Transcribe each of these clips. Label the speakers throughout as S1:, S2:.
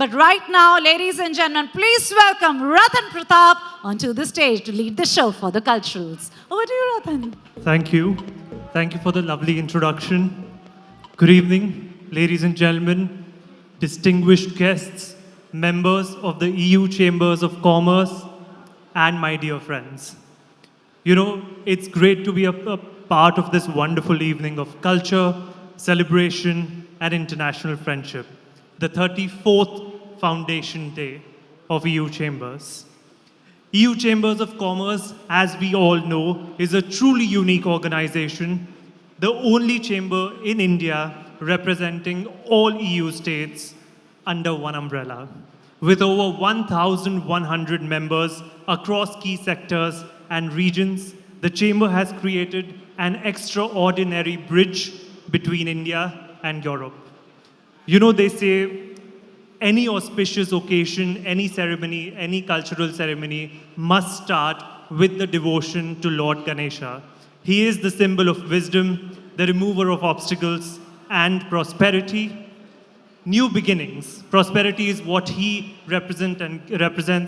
S1: But right now, ladies and gentlemen, please welcome Ratan Pratap onto the stage to lead the show for the culturals. Over to you, Ratan.
S2: Thank you. Thank you for the lovely introduction. Good evening, ladies and gentlemen, distinguished guests, members of the EU Chambers of Commerce, and my dear friends. You know, it's great to be a part of this wonderful evening of culture, celebration, and international friendship, the 34th Foundation Day of EU Chambers. EU Chambers of Commerce, as we all know, is a truly unique organization, the only chamber in India representing all EU states under one umbrella. With over 1,100 members across key sectors and regions, the chamber has created an extraordinary bridge between India and Europe. You know, they say any auspicious occasion, any ceremony, any cultural ceremony must start with the devotion to Lord Ganesha. He is the symbol of wisdom, the remover of obstacles, and prosperity. New beginnings. Prosperity is what he represents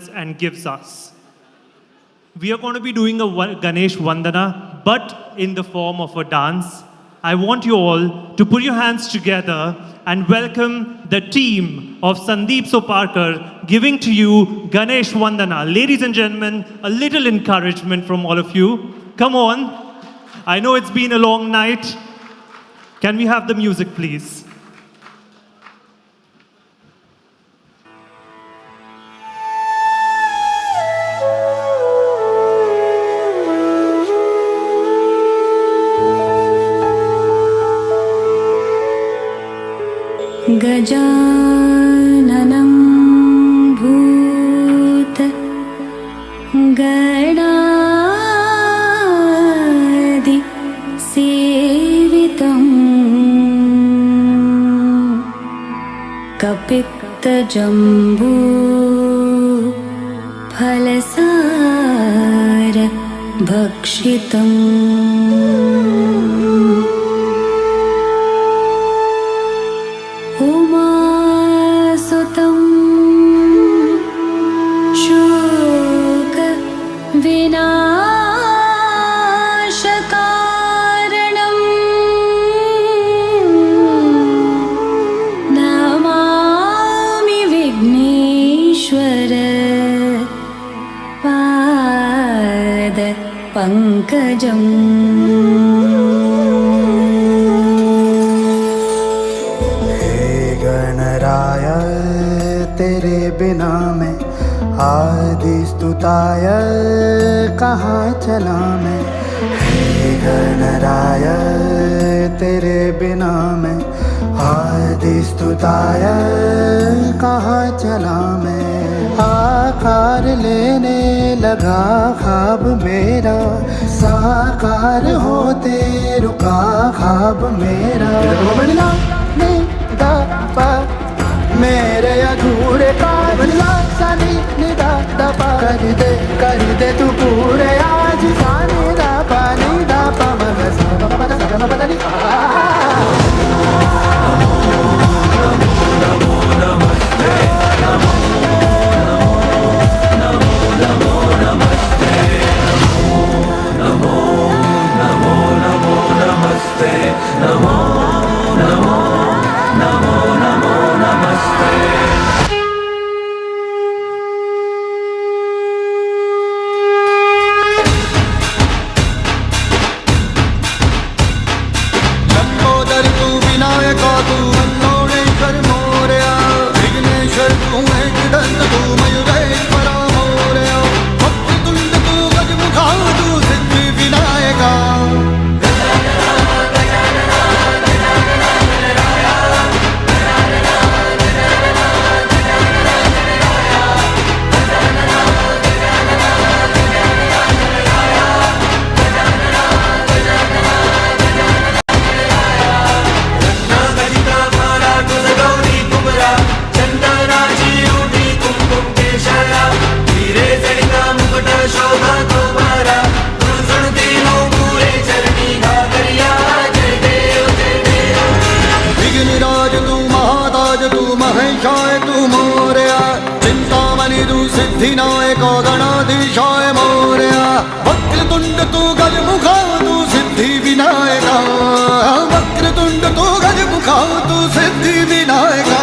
S2: and gives us. We are going to be doing a Ganesh Vandana, but in the form of a dance. I want you all to put your hands together and welcome the team of Sandeep Soparkar giving to you Ganesh Vandana. Ladies and gentlemen, a little encouragement from all of you. Come on. I know it's been a long night. Can we have the music, please?
S3: गजाननं भूत गणादि सेवितम् कपित्तजम्बू फलसार भक्षितम् उमासुतं शोकविनाशकारणं नमामि विघ्नेश्वर पादपङ्कजम्
S4: तेरे बिना मैं आदि स्तुताय कहाँ चला मैं। हे गणराय तेरे बिना मैं आदि स्तुताय कहाँ चला मैं। आकार लेने लगा ख्वाब मेरा साकार होते रुका ख्वाब मेरा। मेरे अधूरे काम सानी निदा दपा कर दे तू पूरे आज सानी दा पानी दा पा मगस मोरया चिंतामणि तू सिद्धिनायक गणाधीशाय मोरया वक्रतुंड तू गजमुखा तू सिद्धि विनायका वक्रतुंड तू गजमुखा तू सिद्धि Vinayaka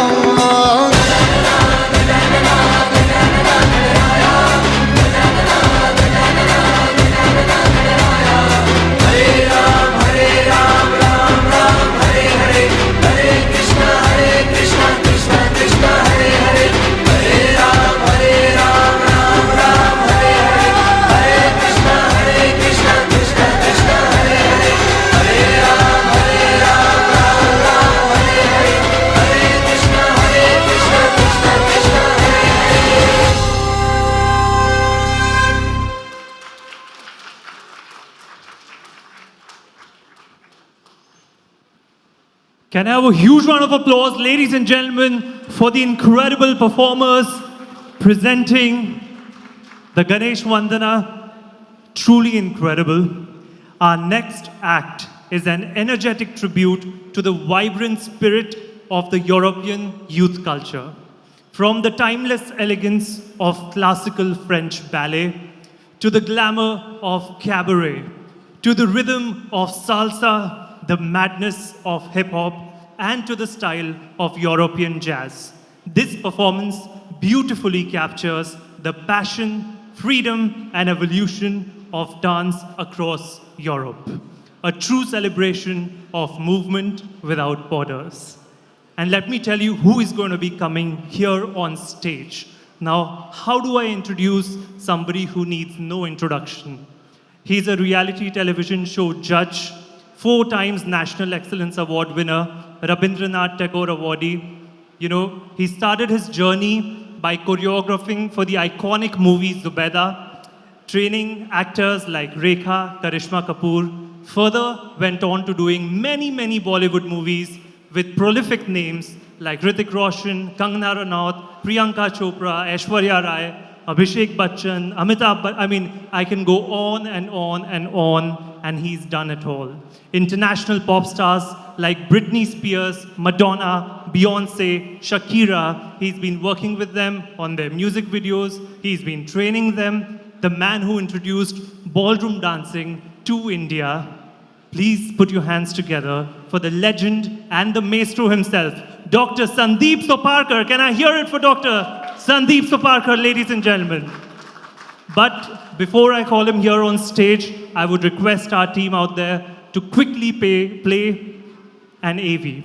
S2: Can I have a huge round of applause, ladies and gentlemen, for the incredible performers presenting the Ganesh Vandana? Truly incredible. Our next act is an energetic tribute to the vibrant spirit of the European youth culture. From the timeless elegance of classical French ballet, to the glamour of cabaret, to the rhythm of salsa, the madness of hip-hop, and to the style of European jazz. This performance beautifully captures the passion, freedom, and evolution of dance across Europe. A true celebration of movement without borders. And let me tell you who is going to be coming here on stage. Now, how do I introduce somebody who needs no introduction? He's a reality television show judge, 4 times National Excellence Award winner, Rabindranath Tagore awardee. You know, he started his journey by choreographing for the iconic movie Zubeda, training actors like Rekha, Karishma Kapoor, further went on to doing many, many Bollywood movies with prolific names like Hrithik Roshan, Kangana Ranaut, Priyanka Chopra, Aishwarya Rai, Abhishek Bachchan, Amitabh Bachchan. I mean, I can go on and on and on, and he's done it all. International pop stars like Britney Spears, Madonna, Beyonce, Shakira. He's been working with them on their music videos. He's been training them. The man who introduced ballroom dancing to India. Please put your hands together for the legend and the maestro himself, Dr. Sandeep Soparkar. Can I hear it for Dr. Sandeep Soparkar, ladies and gentlemen? But before I call him here on stage, I would request our team out there to quickly play an AV.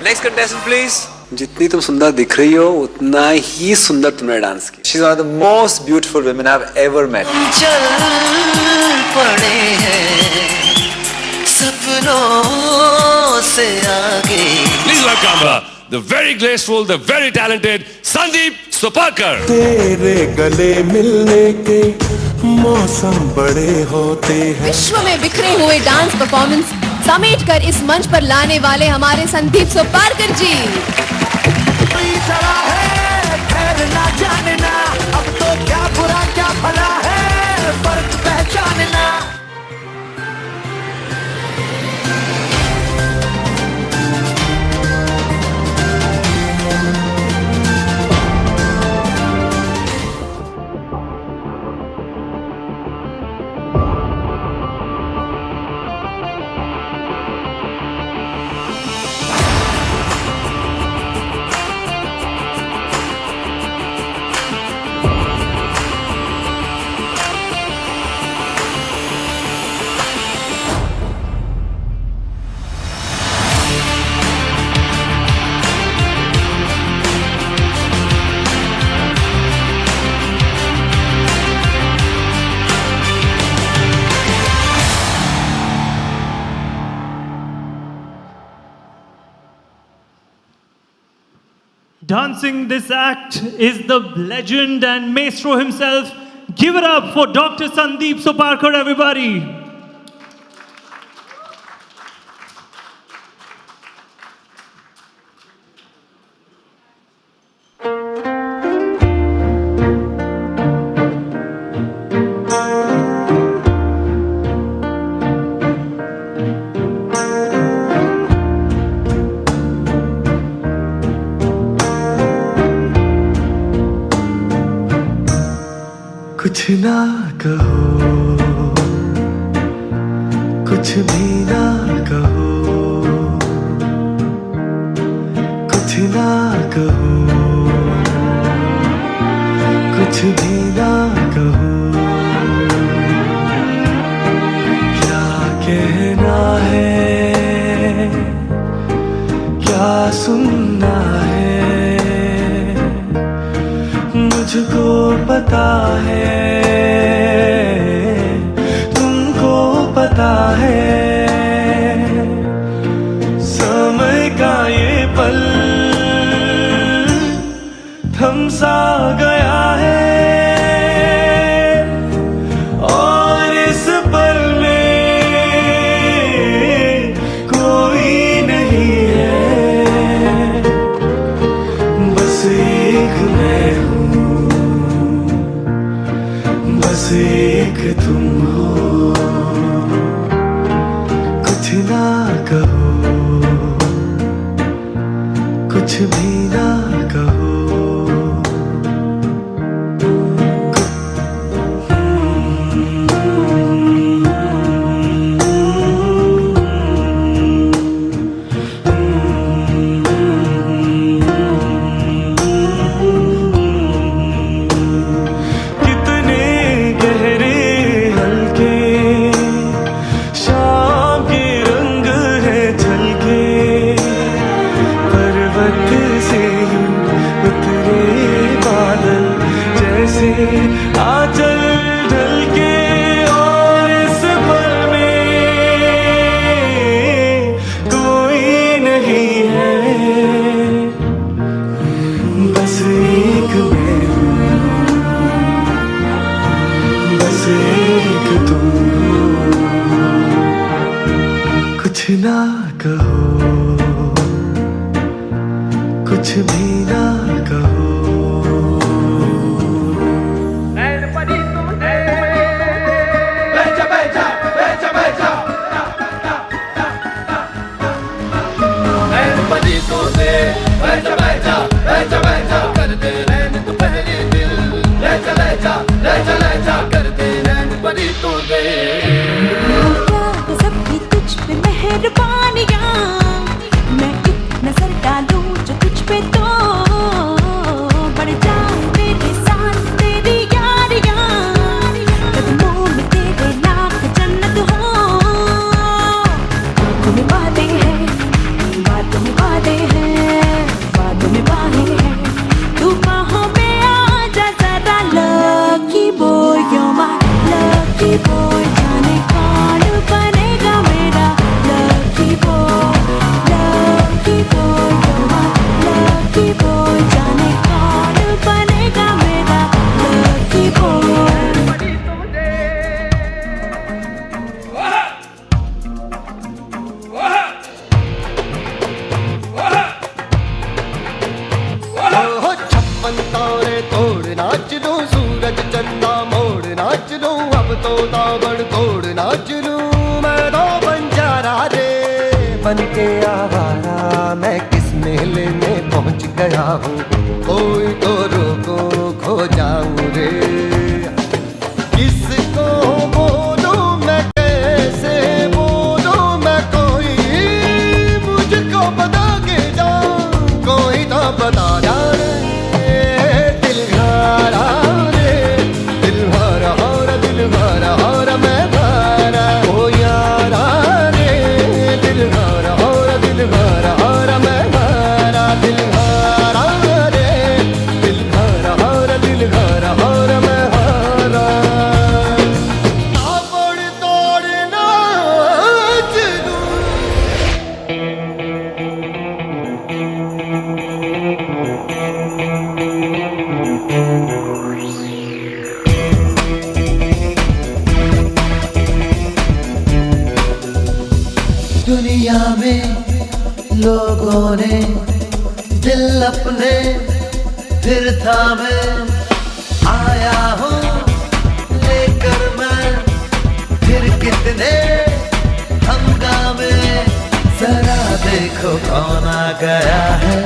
S5: Next contestant, please. जितनी तुम सुंदर दिख रही हो उतना ही सुंदर तुमने dance किया. She's one of the most beautiful women I've ever met.
S6: चल पड़े हैं सपनों से आगे.
S7: Please welcome the very graceful, the very talented Sandeep Soparkar.
S8: तेरे गले मिलने के मौसम बड़े होते हैं.
S9: विश्व में बिखरे हुए डांस परफॉर्मेंस समेट कर इस मंच पर लाने वाले हमारे संदीप सोपारकर जी.
S4: चला है ठहरना जानना अब तो क्या बुरा क्या भला है फर्क पहचानना.
S2: Dancing this act is the legend and maestro himself. Give it up for Dr. Sandeep Soparkar, everybody.
S4: कुछ ना कहो, कुछ भी ना कहो, कुछ ना कहो, कुछ भी ना कहो। क्या कहना है, क्या सुनना है, मुझको पता है, तुमको पता है। समय का ये पल थम सा गया है, और इस पल में कोई नहीं है, बस एक मैं हूँ, बस एक तुम हो। कुछ ना कहो, कुछ भी ना कहो। आंचल ढल के, और इस पल में कोई नहीं है, बस एक मैं हूँ, बस एक तुम हो। कुछ ना कहो, कुछ भी ना कहो।
S3: सबकी तुझ पे मेहरबानियां, मैं एक नजर डालूं जो तुझ पे तो बढ़ जाए मेरे साथ तेरी यारियां, कदमों में तेरे लाख जन्नत हो। बातों में वादे हैं, बातों में वादे हैं, बातों में बाहें हैं, तू बाहों में आ जा जरा। Lucky boy you're my lucky boy, जाने कौन बनेगा मेरा lucky boy, lucky boy you're my lucky boy, जाने कौन बनेगा मेरा lucky boy।
S6: छप्पन तारे तोड़ नाच लूं, सूरज चंदा मोड़ नाच लूं, अब तो ताबड़ तोड़ नाच लूं, मैं तो बंजारा रे। बन के आवारा मैं किस मेले में पहुंच गया हूँ, कोई तो रोको खो जाऊं रे। किसको बोलूं मैं, कैसे बोलूं मैं, कोई मुझको बता के जा, कोई तो बता जा। दिल हारा दुनिया में लोगों ने दिल अपने फिर थामे, आया हूँ लेकर मैं फिर कितने हंगामे। जरा देखो कौन आ गया है,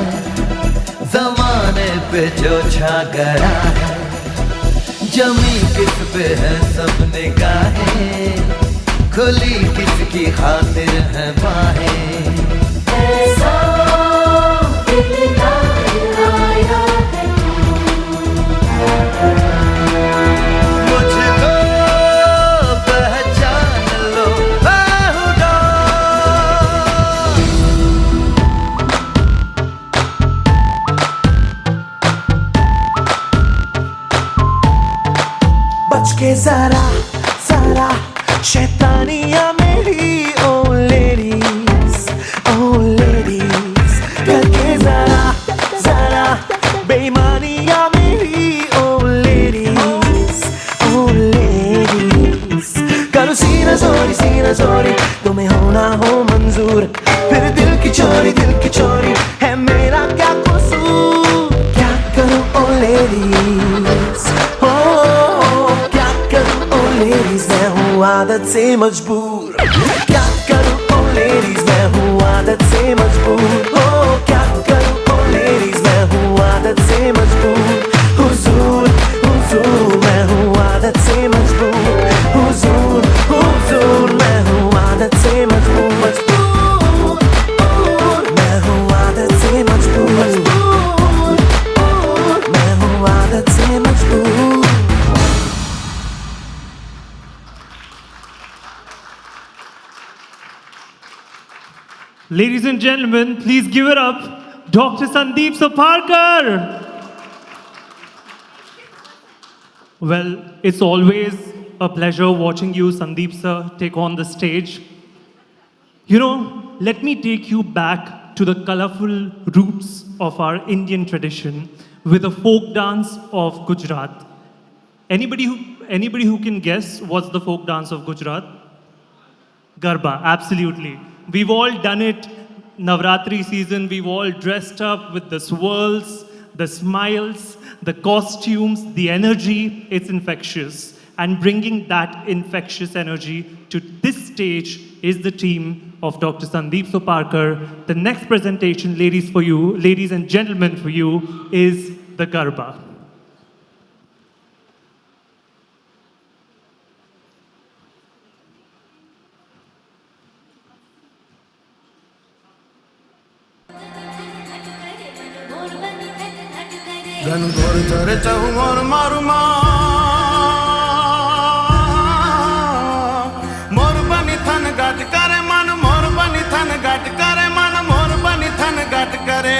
S6: जमाने पे जो छा गया है। जमी किस पे है सब निगाहें, खुली किसकी खातिर है बाहें।
S3: ऐसा दिलदार आया है
S6: मुझको पहचान लो बेहुदा। बच के जरा जरा शैतानियाँ मेरी, ओ लेडीज करके जरा जरा बेईमानियाँ मेरी, ओ लेडीज करो सीना जोरी तुम्हें होना हो मंजूर। फिर दिल की चोरी है मेरा क्या कसूर। क्या करूं ओ लेडीज, क्या करूं ओ लेडीज, मैं हूँ आदत से मजबूर। क्या करूं ओ लेडीज, मैं हूँ आदत से मजबूर। क्या करूं ओ लेडीज, मैं हूँ आदत से मजबूर। हुजूर मैं हूँ आदत से मजबूर। हुजूर मैं हूँ आदत से मजबूर। मैं हूँ आदत से मजबूर। मैं हूँ आदत से मजबूर।
S2: Ladies and gentlemen, please give it up, Dr. Sandeep Sarparkar. Well, it's always a pleasure watching you, Sandeep sir, take on the stage. You know, let me take you back to the colorful roots of our Indian tradition with a folk dance of Gujarat. Anybody who can guess what's the folk dance of Gujarat? Garba, absolutely. We've all done it. Navratri season, we've all dressed up with the swirls, the smiles, the costumes, the energy. It's infectious. And bringing that infectious energy to this stage is the team of Dr. Sandeep Sarparkar. The next presentation, ladies and gentlemen, for you is the Garba.
S6: धनु घोर चरे चहु मोर मारू मोर बनी थन गाट करे मन, मोर बनी थन गाट करे मन, मोर बनी थन गाट करे।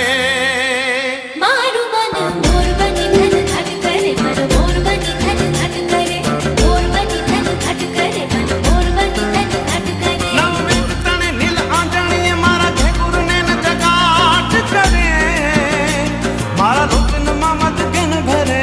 S3: मारू मन मोर बनी धन घट करे मन, मोर बनी धन घट करे। मोर बनी धन घट करे मन, मोर बनी धन घट करे।
S6: नव वेद तने नील आंजणी मारा घेगुर ने न जगाट करे। मारा रूप न ममत गिन भरे।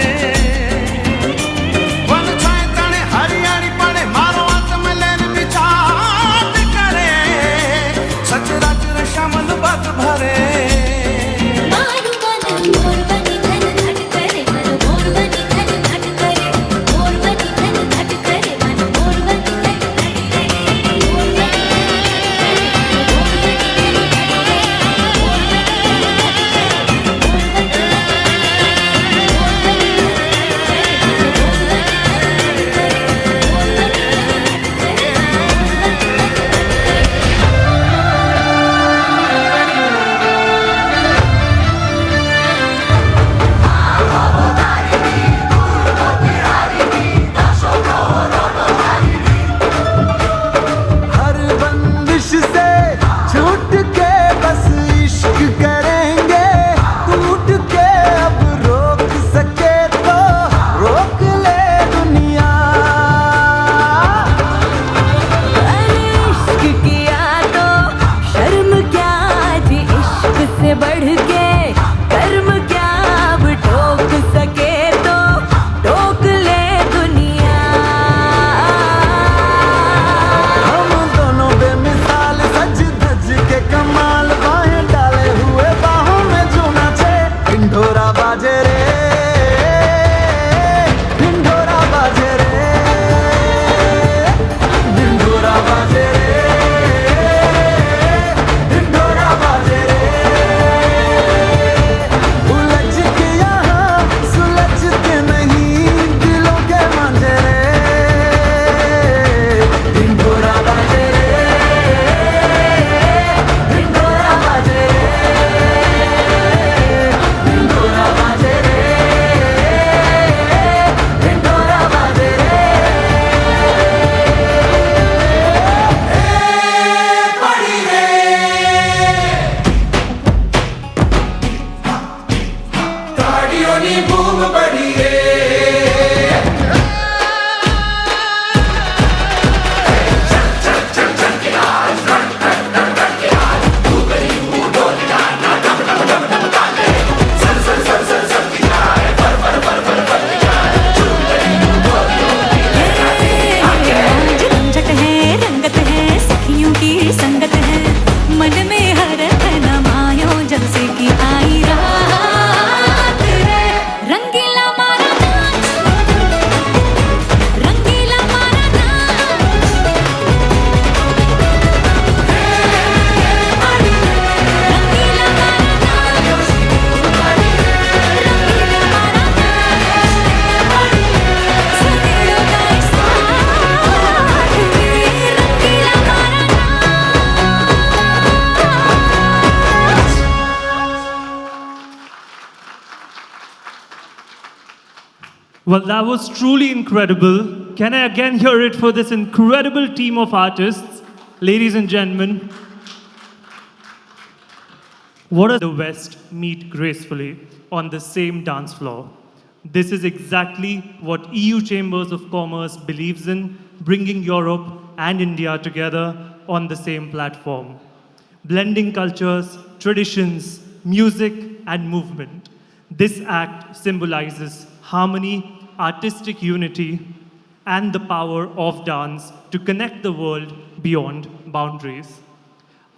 S2: Well, that was truly incredible. Can I again hear it for this incredible team of artists? Ladies and gentlemen, what does the West meet gracefully on the same dance floor? This is exactly what EU Chambers of Commerce believes in, bringing Europe and India together on the same platform. Blending cultures, traditions, music, and movement. This act symbolizes harmony, artistic unity, and the power of dance to connect the world beyond boundaries.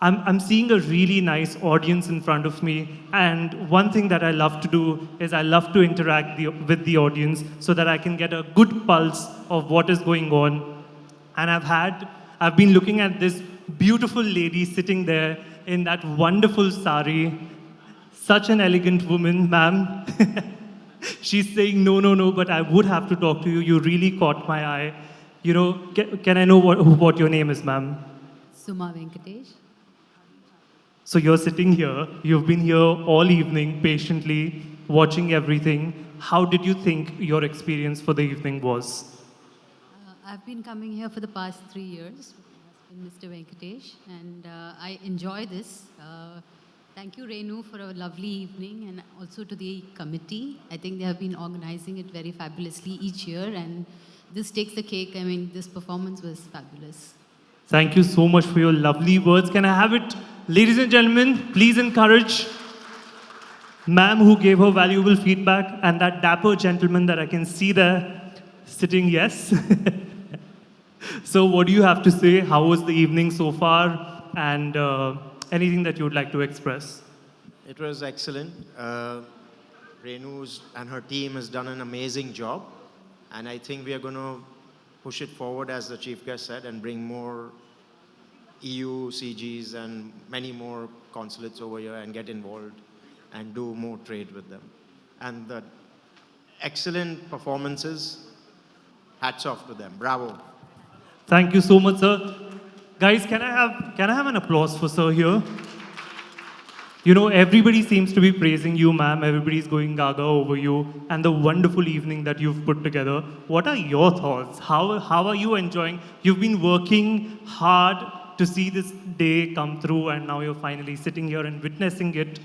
S2: I'm seeing a really nice audience in front of me, and one thing that I love to do is I love to interact with the audience so that I can get a good pulse of what is going on. And I've been looking at this beautiful lady sitting there in that wonderful sari, such an elegant woman, ma'am. She's saying, no, but I would have to talk to you. You really caught my eye. You know, can I know what your name is, ma'am?
S10: Suma Venkatesh.
S2: So you're sitting here, you've been here all evening patiently watching everything. How did you think your experience for the evening was?
S10: I've been coming here for the past 3 years with Mr. Venkatesh, and I enjoy this. Thank you, Renu, for a lovely evening, and also to the committee. I think they have been organizing it very fabulously each year, and this takes the cake. I mean, this performance was fabulous.
S2: Thank you so much for your lovely words. Can I have it? Ladies and gentlemen, please encourage ma'am who gave her valuable feedback and that dapper gentleman that I can see there sitting, yes. So what do you have to say? How was the evening so far? And anything that you would like to express?
S11: It was excellent. Renu and her team has done an amazing job. And I think we are going to push it forward, as the chief guest said, and bring more EU CGs and many more consulates over here and get involved and do more trade with them. And the excellent performances, hats off to them. Bravo.
S2: Thank you so much, sir. Guys, can I have an applause for sir here? You know, everybody seems to be praising you, ma'am. Everybody's going gaga over you and the wonderful evening that you've put together. What are your thoughts? How are you enjoying? You've been working hard to see this day come through, and now you're finally sitting here and witnessing it.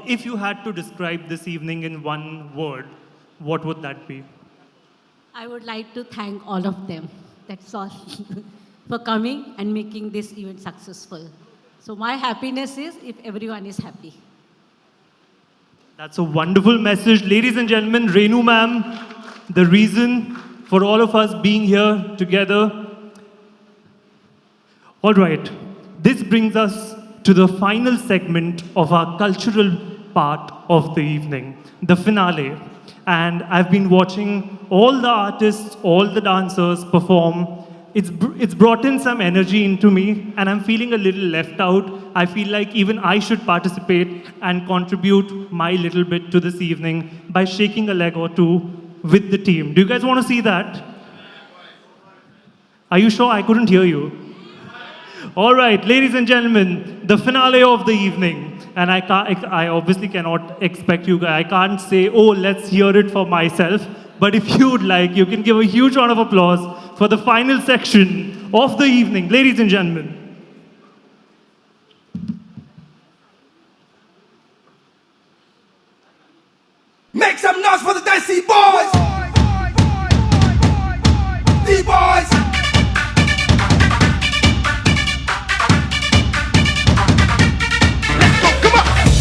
S2: If you had to describe this evening in one word, what would that be?
S12: I would like to thank all of them, that's all, for coming and making this event successful. So my happiness is if everyone is happy.
S2: That's a wonderful message. Ladies and gentlemen, Renu ma'am, the reason for all of us being here together. All right, this brings us to the final segment of our cultural part of the evening, the finale. And I've been watching all the artists, all the dancers perform. It's brought in some energy into me, and I'm feeling a little left out. I feel like even I should participate and contribute my little bit to this evening by shaking a leg or two with the team. Do you guys want to see that? Are you sure? I couldn't hear you. All right, ladies and gentlemen, the finale of the evening. And I obviously cannot expect you guys. I can't say, oh, let's hear it for myself. But if you would like, you can give a huge round of applause for the final section of the evening. Ladies and gentlemen.
S4: Make some noise for the Dicey Boys! D-Boys!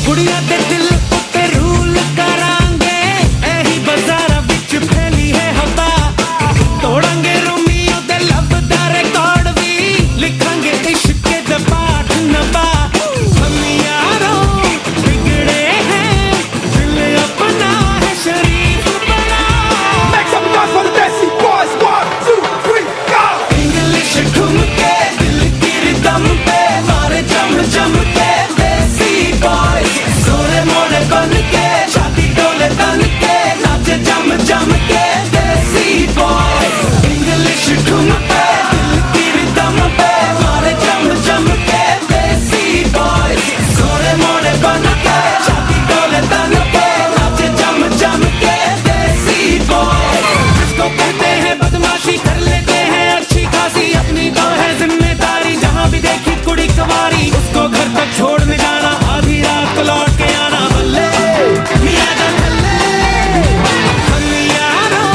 S4: ਕੁੜੀਆਂ ਦੇ ਦਿਲ ਉੱਤੇ rule ਕਰਾਂਗੇ ਇਹੀ ਬਾਜ਼ਾਰਾਂ ਵਿੱਚ ਫੈਲੀ ਹੈ ਹਵਾ ਤੋੜਾਂਗੇ ਰੋਮੀਓ ਦੇ ਲਵ ਦਾ ਰਿਕਾਰਡ ਵੀ ਲਿਖਾਂਗੇ ਇਸ਼ਕ ਦੇ ਪਾਠ ਨਵਾ ਹਮ ਯਾਰੋਂ ਬਿਗੜੇ हैं दिल अपना है शरीफ बना Make some noise for the Desi Boys 1, 2, 3, go English ठुमके दिल की रिदम पे मारे जम जम के Desi Boys तक छोड़ न जाना, आधी रात को लौट के आना, बल्ले मियां दा बल्ले। हम यारों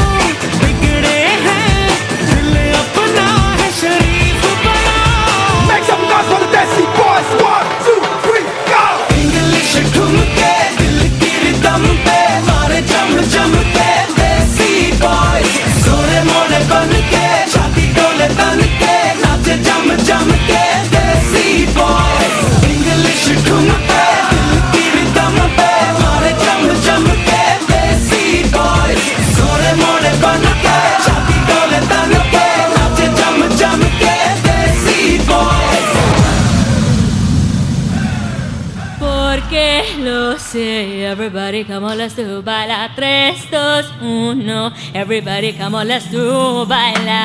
S4: बिगड़े हैं, दिल अपना है शरीफ बना। Make some noise for the Desi Boys, 1, 2, 3, go! English ठुमके दिल की रिदम पे मारे जम जम के देसी बॉयज, सोरे मोरे बन के छाती डोले तन के नाचे जम जम के देसी बॉयज। इंग्लिश ठुमके दिल की रिदम पे मारे जम जम के देसी बॉयज, सोरे मोरे बन के छाती डोले तन के नाचे जम जम के देसी boys.
S3: Porque lo sé, everybody come on, let's do baila. 3, 2, 1, everybody come on, let's do baila.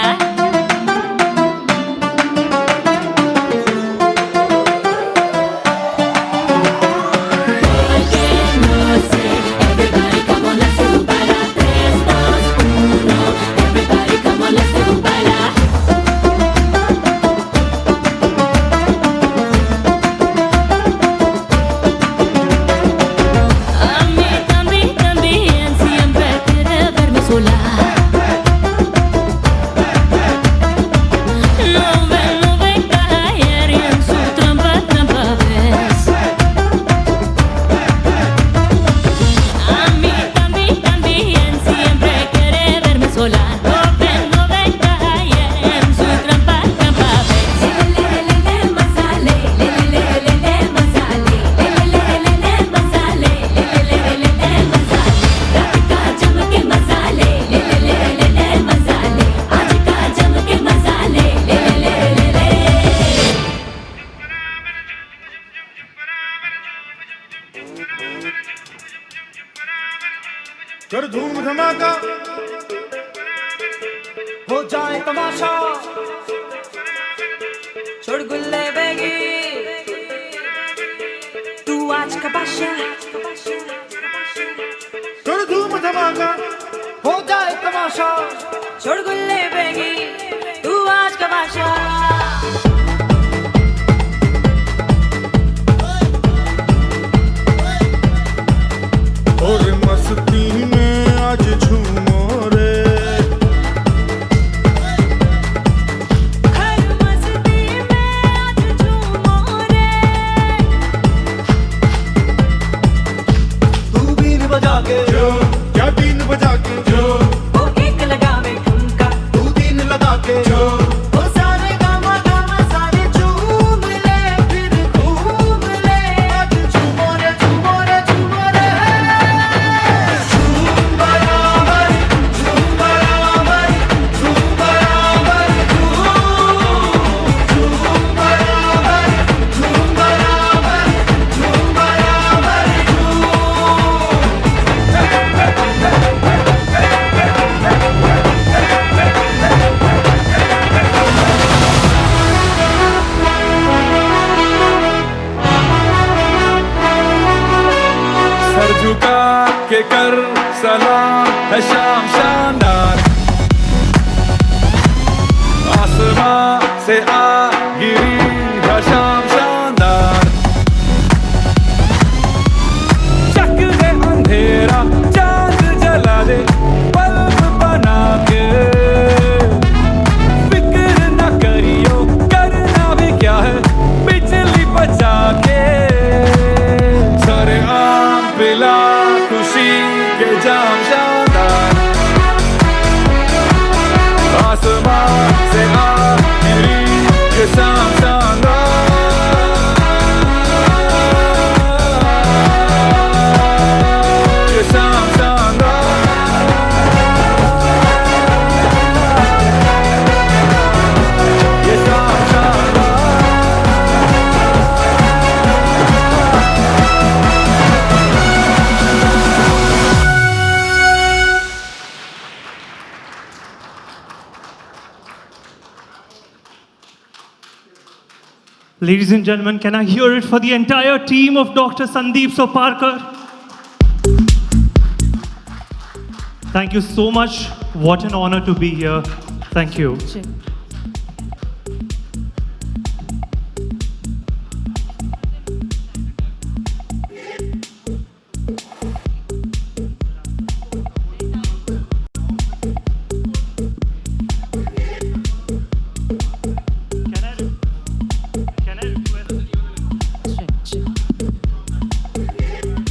S4: कर धूम धमाका हो जाए तमाशा,
S3: छोड़ गुल्ले बेगी, तू आज का बादशाह।
S4: कर धूम धमाका हो जाए तमाशा,
S3: छोड़ गुल्ले बेगी, तू आज का बादशाह।
S4: और मस्ती में आज झूमो रे,
S3: हर मस्ती में आज झूमो रे।
S4: तू बीन बजा के जो, क्या बीन बजा के जो,
S3: वो एक लगावे ठुमका,
S4: तू तीन लगा के जो,
S3: वो सारे गामा गामा सारे झूम ले, फिर घूम ले।
S4: आज झूमो रे झूमो रे झूमो रे। सर झुका के कर सलाम है शाम शानदार, आसमां से आ गिरी है शाम शानदार। चक दे अंधेरा चांद जला दे बल्ब बना के, फिक्र न करियो करना भी क्या है बिजली बचा के। सारे आम पिला खुशी के जाम शानदार, आसमां से आ गिरी ये शाम शानदार, ये शाम शानदार, ये शाम शानदार।
S2: Ladies and gentlemen, can I hear it for the entire team of Dr. Sandeep Soparkar? Thank you so much. What an honor to be here. Thank you.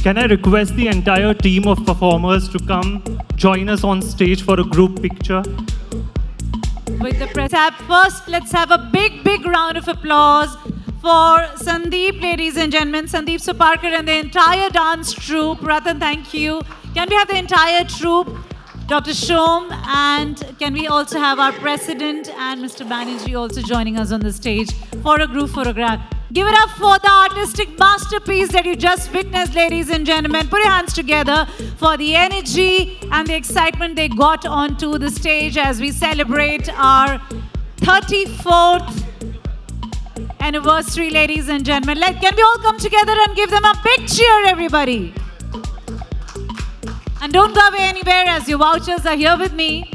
S2: Can I request the entire team of performers to come join us on stage for a group picture?
S1: With the press app. First, let's have a big round of applause for Sandeep, ladies and gentlemen. Sandeep Suparkar and the entire dance troupe. Ratan, thank you. Can we have the entire troupe? Dr. Shom, and can we also have our president and Mr. Banerjee also joining us on the stage for a group photograph. Give it up for the artistic masterpiece that you just witnessed, ladies and gentlemen. Put your hands together for the energy and the excitement they got onto the stage as we celebrate our 34th anniversary, ladies and gentlemen. Can we all come together and give them a big cheer, everybody? And don't go away anywhere as your vouchers are here with me.